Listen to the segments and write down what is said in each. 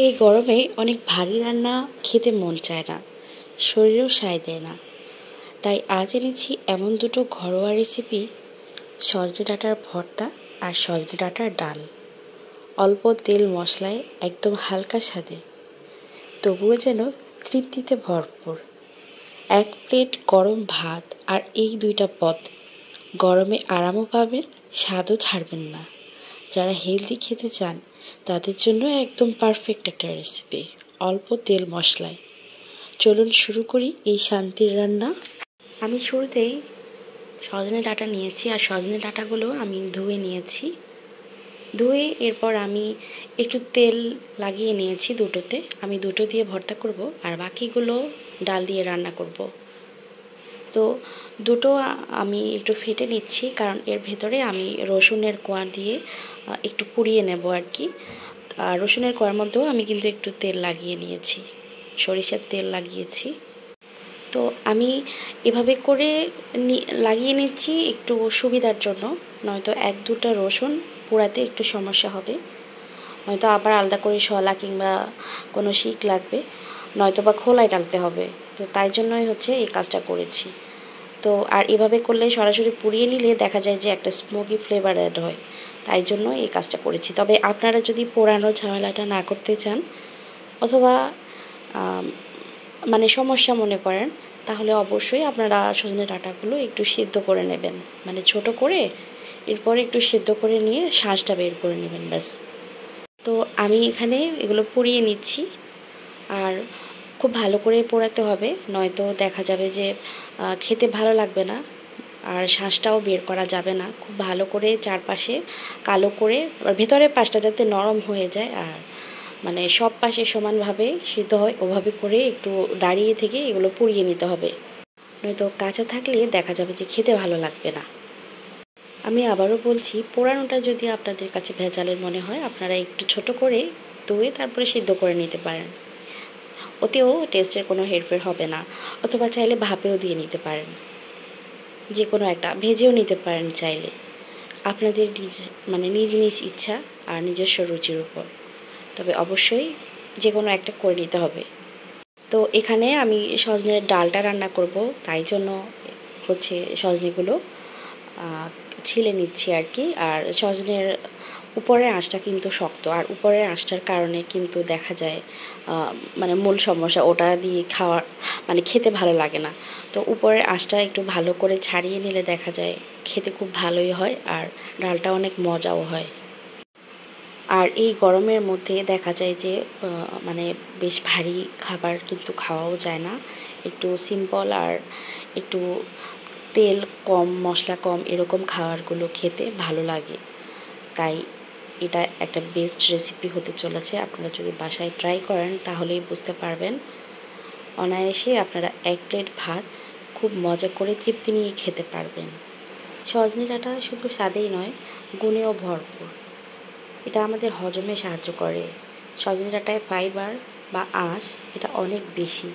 এই গরমে অনেক ভারী রান্না খেতে মন চায় না, শরীরেও সায় দেয় না। তাই আজ এনেছি এমন দুটো ঘরোয়া রেসিপি, সজনে ডাঁটার ভর্তা আর সজনে ডাঁটার ডাল। অল্প তেল মশলায় একদম হালকা স্বাদে, তবুও যেন তৃপ্তিতে ভরপুর। এক প্লেট গরম ভাত আর এই দুইটা পদ, গরমে আরামও পাবেন, স্বাদও ছাড়বেন না। যারা হেলদি খেতে চান তাদের জন্য একদম পারফেক্ট একটা রেসিপি, অল্প তেল মশলায়। চলুন শুরু করি এই শান্তির রান্না। আমি শুরুতেই সজনে ডাঁটা নিয়েছি, আর সজনে ডাঁটাগুলো আমি ধুয়ে নিয়েছি। ধুয়ে এরপর আমি একটু তেল লাগিয়ে নিয়েছি দুটোতে। আমি দুটো দিয়ে ভর্তা করব, আর বাকিগুলো ডাল দিয়ে রান্না করব। তো দুটো আমি একটু ফেটে নিচ্ছি, কারণ এর ভেতরে আমি রসুনের কোয়া দিয়ে একটু পুড়িয়ে নেব আর কি। আর রসুনের কোয়ার মধ্যেও আমি কিন্তু একটু তেল লাগিয়ে নিয়েছি, সরিষার তেল লাগিয়েছি। তো আমি এভাবে করে লাগিয়ে নিচ্ছি একটু সুবিধার জন্য, নয়তো এক দুটো রসুন পোড়াতে একটু সমস্যা হবে, নয়তো আবার আলাদা করে শলা কিংবা কোনো শিক লাগবে, নয়তো বা খোলায় ডালতে হবে। তো তাই জন্যই হচ্ছে এই কাজটা করেছি। তো আর এভাবে করলে সরাসরি পুড়িয়ে নিলে দেখা যায় যে একটা স্মোকি ফ্লেভার অ্যাড হয়, তাই জন্য এই কাজটা করেছি। তবে আপনারা যদি পোড়ানো ঝামেলাটা না করতে চান, অথবা মানে সমস্যা মনে করেন, তাহলে অবশ্যই আপনারা সজনে ডাঁটাগুলো একটু সিদ্ধ করে নেবেন, মানে ছোট করে এরপরে একটু সিদ্ধ করে নিয়ে শাঁসটা বের করে নেবেন, ব্যাস। তো আমি এখানে এগুলো পুড়িয়ে নিচ্ছি, আর খুব ভালো করে পোড়াতে হবে, নয়তো দেখা যাবে যে খেতে ভালো লাগবে না, আর শাঁসটাও বের করা যাবে না। খুব ভালো করে চারপাশে কালো করে, আর ভেতরের পাশটা যাতে নরম হয়ে যায়, আর মানে সব পাশে সমানভাবে সিদ্ধ হয় ওভাবে করে একটু দাঁড়িয়ে থেকে এগুলো পুড়িয়ে নিতে হবে, নয়তো কাঁচা থাকলে দেখা যাবে যে খেতে ভালো লাগবে না। আমি আবারও বলছি, পোড়ানোটা যদি আপনাদের কাছে ভেজালের মনে হয়, আপনারা একটু ছোট করে ধুয়ে তারপরে সিদ্ধ করে নিতে পারেন, ওতেও টেস্টের কোনো হেরফের হবে না। অথবা চাইলে ভাপেও দিয়ে নিতে পারেন, যে কোনো একটা ভেজেও নিতে পারেন চাইলে, আপনাদের নিজ নিজ ইচ্ছা আর নিজস্ব রুচির উপর। তবে অবশ্যই যে কোনো একটা করে নিতে হবে। তো এখানে আমি সজনের ডালটা রান্না করব, তাই জন্য হচ্ছে সজনেগুলো ছিলে নিচ্ছি আর কি। আর সজনের উপরের আঁশটা কিন্তু শক্ত, আর উপরের আঁশটার কারণে কিন্তু দেখা যায় মানে মূল সমস্যা, ওটা দিয়ে খেতে ভালো লাগে না। তো উপরের আঁশটা একটু ভালো করে ছাড়িয়ে নিলে দেখা যায় খেতে খুব ভালোই হয়, আর ডালটা অনেক মজাও হয়। আর এই গরমের মধ্যে দেখা যায় যে বেশ ভারী খাবার কিন্তু খাওয়াও যায় না। একটু সিম্পল আর একটু তেল কম মশলা কম এরকম খাবারগুলো খেতে ভালো লাগে। তাই এটা একটা বেস্ট রেসিপি হতে চলেছে। আপনারা যদি বাসায় ট্রাই করেন তাহলেই বুঝতে পারবেন। অনায়াসে আপনারা এক প্লেট ভাত খুব মজা করে তৃপ্তি নিয়ে খেতে পারবেন। সজনে ডাঁটা শুধু স্বাদেই নয়, গুণেও ভরপুর। এটা আমাদের হজমে সাহায্য করে। সজনে ডাঁটায় ফাইবার বা আঁশ এটা অনেক বেশি,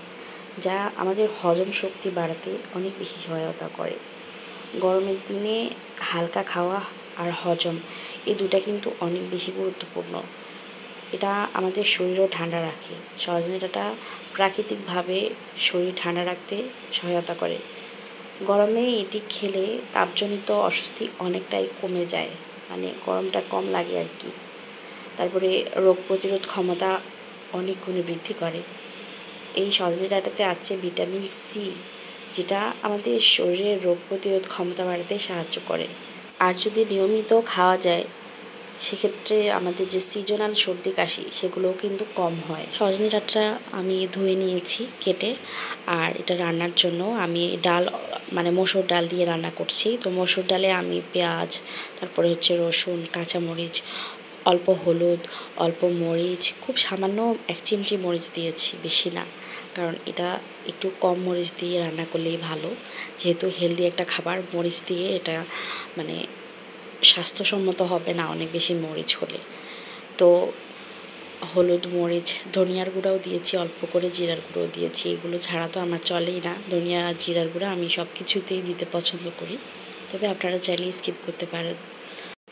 যা আমাদের হজম শক্তি বাড়াতে অনেক বেশি সহায়তা করে। গরমের দিনে হালকা খাওয়া আর হজম, এই দুটা কিন্তু অনেক বেশি গুরুত্বপূর্ণ। এটা আমাদের শরীরও ঠান্ডা রাখে। সজনে ডাঁটা প্রাকৃতিকভাবে শরীর ঠান্ডা রাখতে সহায়তা করে। গরমে এটি খেলে তাপজনিত অস্বস্তি অনেকটাই কমে যায়, মানে গরমটা কম লাগে আর কি। তারপরে রোগ প্রতিরোধ ক্ষমতা অনেক গুণে বৃদ্ধি করে। এই সজনে ডাঁটাতে আছে ভিটামিন সি, যেটা আমাদের শরীরের রোগ প্রতিরোধ ক্ষমতা বাড়াতে সাহায্য করে। আর যদি নিয়মিত খাওয়া যায়, সেক্ষেত্রে আমাদের যে সিজনাল সর্দি কাশি সেগুলোও কিন্তু কম হয়। সজনে ডাঁটা আমি ধুয়ে নিয়েছি কেটে, আর এটা রান্নার জন্য আমি ডাল মসুর ডাল দিয়ে রান্না করছি। তো মসুর ডালে আমি পেঁয়াজ, তারপরে হচ্ছে রসুন, কাঁচামরিচ, অল্প হলুদ, অল্প মরিচ, খুব সামান্য 1 চিমটি মরিচ দিয়েছি, বেশি না, কারণ এটা একটু কম মরিচ দিয়ে রান্না করলেই ভালো। যেহেতু হেলদি একটা খাবার, মরিচ দিয়ে এটা স্বাস্থ্যসম্মত হবে না অনেক বেশি মরিচ হলে। তো হলুদ, মরিচ, ধনিয়ার গুঁড়াও দিয়েছি অল্প করে, জিরার গুঁড়োও দিয়েছি। এগুলো ছাড়া তো আমার চলেই না। ধনিয়া আর জিরার গুঁড়া আমি সব কিছুতেই দিতে পছন্দ করি, তবে আপনারা চাইলে স্কিপ করতে পারেন।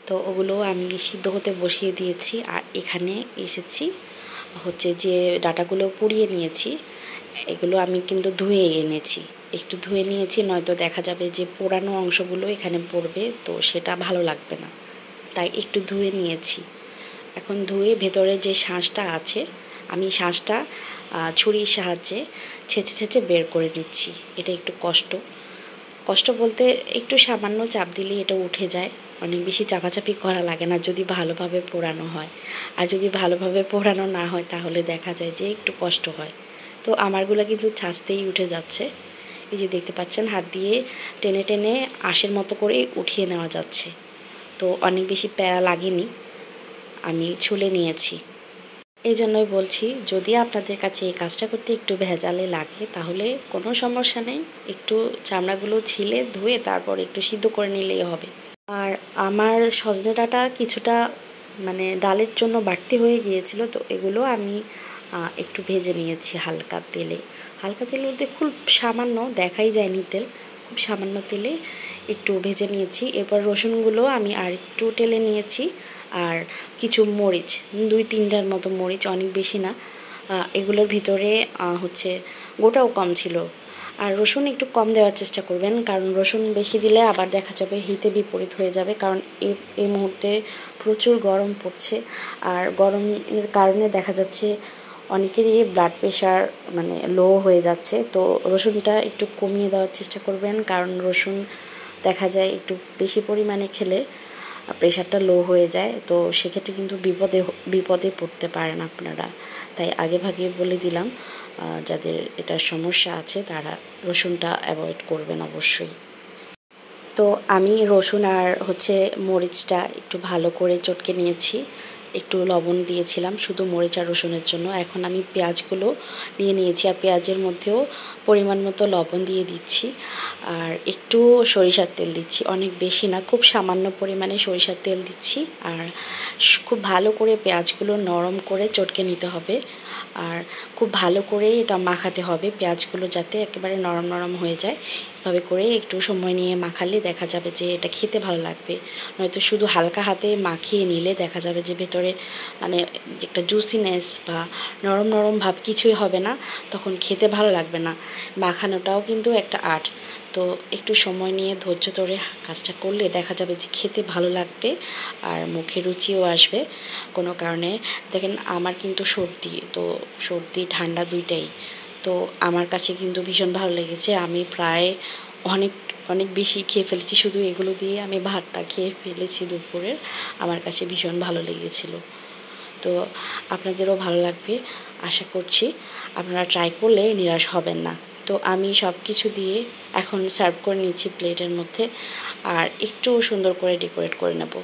তো ওগুলো আমি সিদ্ধ হতে বসিয়ে দিয়েছি, আর এখানে এসেছি হচ্ছে যে ডাঁটাগুলো পুড়িয়ে নিয়েছি, এগুলো আমি কিন্তু ধুয়ে এনেছি, একটু ধুয়ে নিয়েছি, নয়তো দেখা যাবে যে পোড়ানো অংশগুলো এখানে পড়বে, তো সেটা ভালো লাগবে না, তাই একটু ধুয়ে নিয়েছি। এখন ধুয়ে ভেতরে যে শাঁসটা আছে, আমি শাঁসটা ছুরির সাহায্যে ছেঁচে ছেঁচে বের করে নিচ্ছি। এটা একটু কষ্ট বলতে একটু সামান্য চাপ দিলেই এটা উঠে যায়, অনেক বেশি চাপাচাপি করা লাগে না যদি ভালোভাবে পোড়ানো হয়। আর যদি ভালোভাবে পোড়ানো না হয় তাহলে দেখা যায় যে একটু কষ্ট হয়। তো আমারগুলো কিন্তু ছাঁচতেই উঠে যাচ্ছে, এই যে দেখতে পাচ্ছেন হাত দিয়ে টেনে টেনে আঁশের মতো করে উঠিয়ে নেওয়া যাচ্ছে। তো অনেক বেশি প্যারা লাগেনি, আমি ছুলে নিয়েছি। এই জন্যই বলছি, যদি আপনাদের কাছে এই কাজটা করতে একটু ভেজালে লাগে তাহলে কোনো সমস্যা নেই, একটু চামড়াগুলো ছিলে ধুয়ে তারপর একটু সিদ্ধ করে নিলেই হবে। আর আমার সজনে ডাঁটা কিছুটা মানে ডালের জন্য বাড়তি হয়ে গিয়েছিল, তো এগুলো আমি একটু ভেজে নিয়েছি হালকা তেলে। হালকা তেল বলতে খুব সামান্য, দেখাই যায়নি তেল, খুব সামান্য তেলে একটু ভেজে নিয়েছি। এরপর রসুনগুলো আমি আর একটু টেলে নিয়েছি, আর কিছু মরিচ, 2-3টার মতো মরিচ, অনেক বেশি না। এগুলোর ভিতরে হচ্ছে গোটাও কম ছিল। আর রসুন একটু কম দেওয়ার চেষ্টা করবেন, কারণ রসুন বেশি দিলে আবার দেখা যাবে হিতে বিপরীত হয়ে যাবে, কারণ এই মুহূর্তে প্রচুর গরম পড়ছে। আর গরমের কারণে দেখা যাচ্ছে অনেকেরই ব্লাড প্রেশার মানে লো হয়ে যাচ্ছে, তো রসুনটা একটু কমিয়ে দেওয়ার চেষ্টা করবেন, কারণ রসুন দেখা যায় একটু বেশি পরিমাণে খেলে প্রেশারটা লো হয়ে যায়, তো সেক্ষেত্রে কিন্তু বিপদে পড়তে পারেন আপনারা। তাই আগে ভাগে বলে দিলাম, যাদের এটার সমস্যা আছে তারা রসুনটা অ্যাভয়েড করবেন অবশ্যই। তো আমি রসুন আর হচ্ছে মরিচটা একটু ভালো করে চটকে নিয়েছি, একটু লবণ দিয়েছিলাম শুধু মরিচ আর রসুনের জন্য। এখন আমি পেঁয়াজগুলো নিয়ে নিয়েছি, আর পেঁয়াজের মধ্যেও পরিমাণ মতো লবণ দিয়ে দিচ্ছি, আর একটু সরিষার তেল দিচ্ছি, অনেক বেশি না, খুব সামান্য পরিমাণে সরিষার তেল দিচ্ছি। আর খুব ভালো করে পেঁয়াজগুলো নরম করে চটকে নিতে হবে, আর খুব ভালো করে এটা মাখাতে হবে, পেঁয়াজগুলো যাতে একেবারে নরম নরম হয়ে যায়। এভাবে করে একটু সময় নিয়ে মাখালে দেখা যাবে যে এটা খেতে ভালো লাগবে। নয়তো শুধু হালকা হাতে মাখিয়ে নিলে দেখা যাবে যে ভেতরে মানে একটা জুসিনেস বা নরম নরম ভাব কিছুই হবে না, তখন খেতে ভালো লাগবে না। মাখানোটাও কিন্তু একটা আর্ট, তো একটু সময় নিয়ে ধৈর্য ধরে কাজটা করলে দেখা যাবে যে খেতে ভালো লাগবে আর মুখে রুচিও আসবে। কোনো কারণে দেখেন আমার কিন্তু সর্দি ঠান্ডা দুইটাই, তো আমার কাছে কিন্তু ভীষণ ভালো লেগেছে। আমি প্রায় অনেক অনেক বেশি খেয়ে ফেলেছি, শুধু এগুলো দিয়ে আমি ভাতটা খেয়ে ফেলেছি দুপুরের। আমার কাছে ভীষণ ভালো লেগেছিল, তো আপনাদেরও ভালো লাগবে আশা করছি। আপনারা ট্রাই করলে নিরাশ হবেন না। তো আমি সব কিছু দিয়ে এখন সার্ভ করে নিচ্ছি প্লেটের মধ্যে, আর একটু সুন্দর করে ডেকোরেট করে নেব।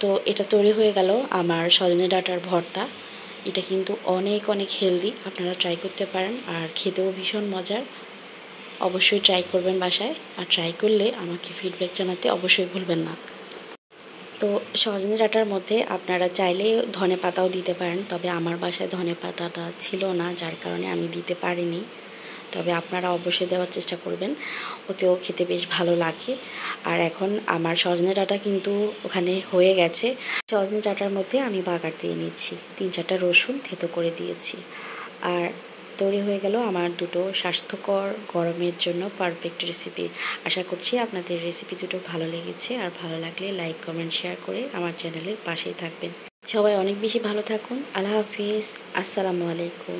তো এটা তৈরি হয়ে গেল আমার সজনে ডাঁটার ভর্তা। এটা কিন্তু অনেক অনেক হেলদি, আপনারা ট্রাই করতে পারেন, আর খেতেও ভীষণ মজার। অবশ্যই ট্রাই করবেন বাসায়, আর ট্রাই করলে আমাকে ফিডব্যাক জানাতে অবশ্যই ভুলবেন না। তো সজনে ডাঁটার মধ্যে আপনারা চাইলে ধনেপাতাও দিতে পারেন, তবে আমার বাসায় ধনেপাতাটা ছিল না, যার কারণে আমি দিতে পারিনি। তবে আপনারা অবশ্যই দেওয়ার চেষ্টা করবেন, ওতেও খেতে বেশ ভালো লাগে। আর এখন আমার সজনে ডাঁটা কিন্তু ওখানে হয়ে গেছে। সজনে ডাঁটার মধ্যে আমি বাগার দিয়ে নিচ্ছি, 3-4টা রসুন থেতো করে দিয়েছি, আর তৈরি হয়ে গেল আমার দুটো স্বাস্থ্যকর গরমের জন্য পারফেক্ট রেসিপি। আশা করছি আপনাদের রেসিপি দুটো ভালো লেগেছে, আর ভালো লাগলে লাইক কমেন্ট শেয়ার করে আমার চ্যানেলের পাশেই থাকবেন। সবাই অনেক বেশি ভালো থাকুন। আল্লাহ হাফিজ, আসসালামু আলাইকুম।